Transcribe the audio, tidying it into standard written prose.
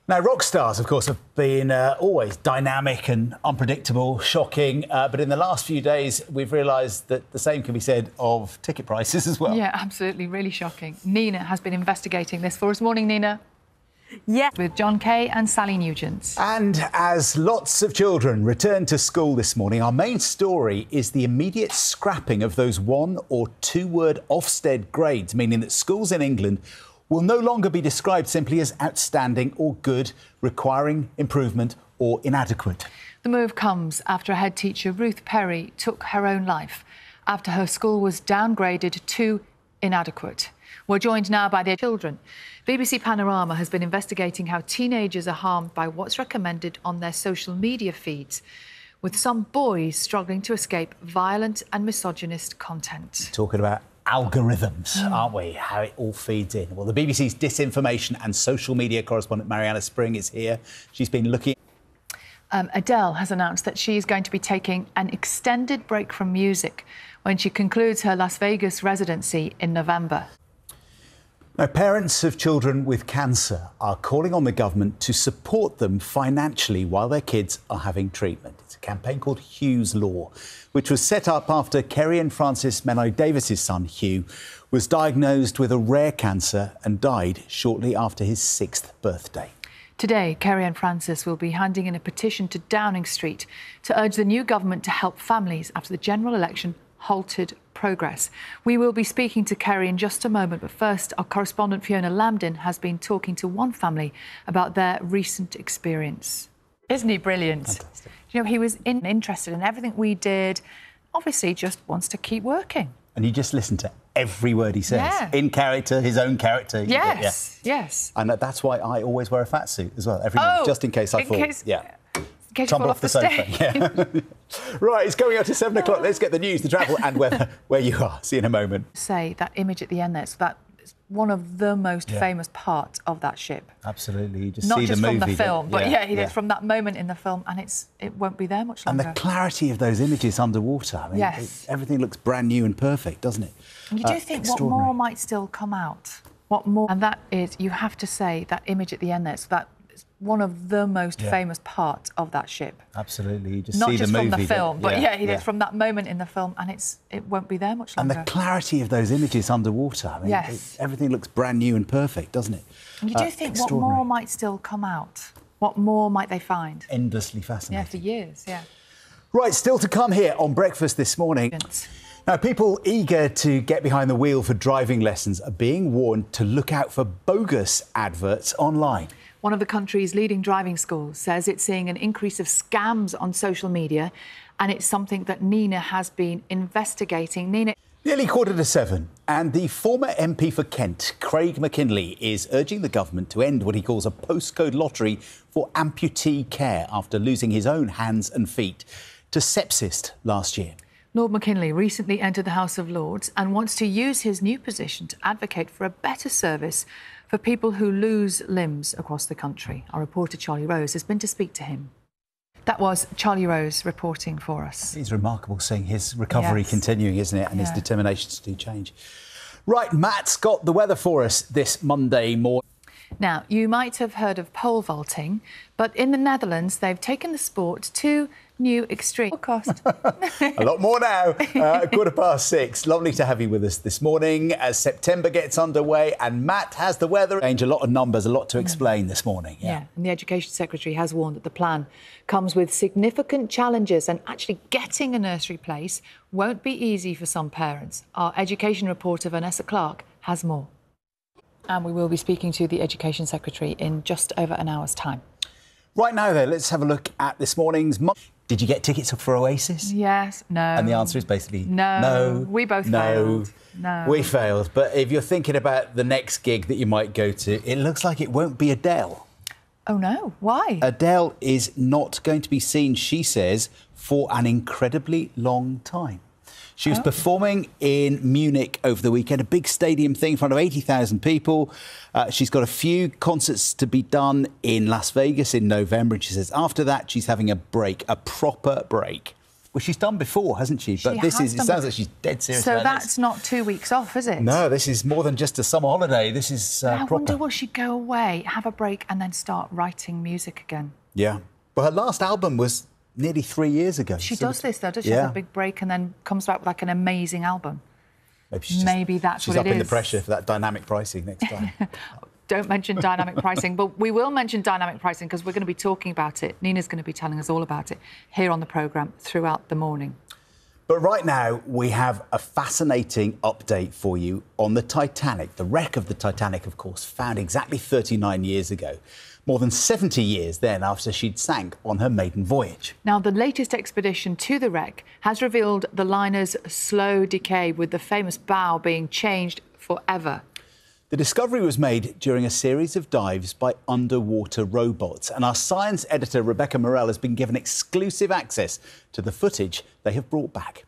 Now, rock stars, of course, have been always dynamic and unpredictable, shocking. But in the last few days, we've realised that the same can be said of ticket prices as well. Yeah, absolutely. Really shocking. Nina has been investigating this for us. Morning, Nina. Yeah. With John Kay and Sally Nugent. And as lots of children return to school this morning, our main story is the immediate scrapping of those 1- or 2-word Ofsted grades, meaning that schools in England will no longer be described simply as outstanding or good, requiring improvement or inadequate. The move comes after head teacher Ruth Perry took her own life after her school was downgraded to inadequate. We're joined now by their children. BBC Panorama has been investigating how teenagers are harmed by what's recommended on their social media feeds, with some boys struggling to escape violent and misogynist content. Talking about algorithms, aren't we? How it all feeds in. Well, the BBC's disinformation and social media correspondent Mariana Spring is here. She's been looking. Adele has announced that she's going to be taking an extended break from music when she concludes her Las Vegas residency in November. Now, parents of children with cancer are calling on the government to support them financially while their kids are having treatment. It's a campaign called Hugh's Law, which was set up after Kerry and Francis Menai-Davis's son, Hugh, was diagnosed with a rare cancer and died shortly after his 6th birthday. Today, Kerry and Francis will be handing in a petition to Downing Street to urge the new government to help families after the general election halted progress. We will be speaking to Kerry in just a moment, but first, our correspondent Fiona Lambden has been talking to one family about their recent experience. Isn't he brilliant? Fantastic. You know, he was interested in everything we did, obviously just wants to keep working. And you just listen to every word he says. Yeah. In character, his own character. Yes, yes. And that's why I always wear a fat suit as well, every month, just in case I fall. In case you Tumble fall off the sofa. Yeah. Right, it's coming up to 7 o'clock. Let's get the news, the travel and weather where you are. See you in a moment. Say that image at the end there, so that's one of the most famous parts of that ship. Absolutely. You just Not see just the movie, from the film, but yeah, from that moment in the film, and it won't be there much longer. And the clarity of those images underwater. I mean, everything looks brand new and perfect, doesn't it? And you do think what more might still come out? What more? And that is, you have to say, that image at the end there, so that's one of the most famous parts of that ship. Absolutely. You just Not see just the movie. from the film, but from that moment in the film, and it won't be there much longer. And the clarity of those images underwater. I mean, everything looks brand new and perfect, doesn't it? And you do think what more might still come out? What more might they find? Endlessly fascinating. Yeah, for years, yeah. Right, still to come here on Breakfast this morning. Now, people eager to get behind the wheel for driving lessons are being warned to look out for bogus adverts online. One of the country's leading driving schools says it's seeing an increase of scams on social media, and it's something that Nina has been investigating. Nina. Nearly 6:45, and the former MP for Kent, Craig McKinley, is urging the government to end what he calls a postcode lottery for amputee care after losing his own hands and feet to sepsis last year. Lord McKinley recently entered the House of Lords and wants to use his new position to advocate for a better service for people who lose limbs across the country. Our reporter Charlie Rose has been to speak to him. That was Charlie Rose reporting for us. It's remarkable seeing his recovery continuing, isn't it? And his determination to do change. Right, Matt's got the weather for us this Monday morning. Now, you might have heard of pole vaulting, but in the Netherlands, they've taken the sport to new extreme. A lot more now. 6:15. Lovely to have you with us this morning as September gets underway and Matt has the weather. A lot of numbers, a lot to explain this morning. Yeah, and the Education Secretary has warned that the plan comes with significant challenges and actually getting a nursery place won't be easy for some parents. Our education reporter Vanessa Clark has more. And we will be speaking to the Education Secretary in just over an hour's time. Right now, though, let's have a look at this morning's... Did you get tickets for Oasis? Yes, no. And the answer is basically no. No. We both failed. No. We failed. But if you're thinking about the next gig that you might go to, it looks like it won't be Adele. Oh, no. Why? Adele is not going to be seen, she says, for an incredibly long time. She was performing in Munich over the weekend, a big stadium thing in front of 80,000 people. She's got a few concerts to be done in Las Vegas in November. And she says after that, she's having a break, a proper break. Well, she's done before, hasn't she? But it sounds like she's dead serious. So that's not 2 weeks off, is it? No, this is more than just a summer holiday. This is I proper. wonder, will she go away, have a break, and then start writing music again? Yeah. Well, her last album was nearly 3 years ago. She does this, though, does she? Has a big break and then comes back with, like, an amazing album. Maybe that's what it is. She's up in the pressure for that dynamic pricing next time. Don't mention dynamic pricing, but we will mention dynamic pricing because we're going to be talking about it. Nina's going to be telling us all about it here on the programme throughout the morning. But right now, we have a fascinating update for you on the Titanic. The wreck of the Titanic, of course, found exactly 39 years ago, more than 70 years then after she'd sank on her maiden voyage. Now, the latest expedition to the wreck has revealed the liner's slow decay, with the famous bow being changed forever. The discovery was made during a series of dives by underwater robots, and our science editor, Rebecca Morell, has been given exclusive access to the footage they have brought back.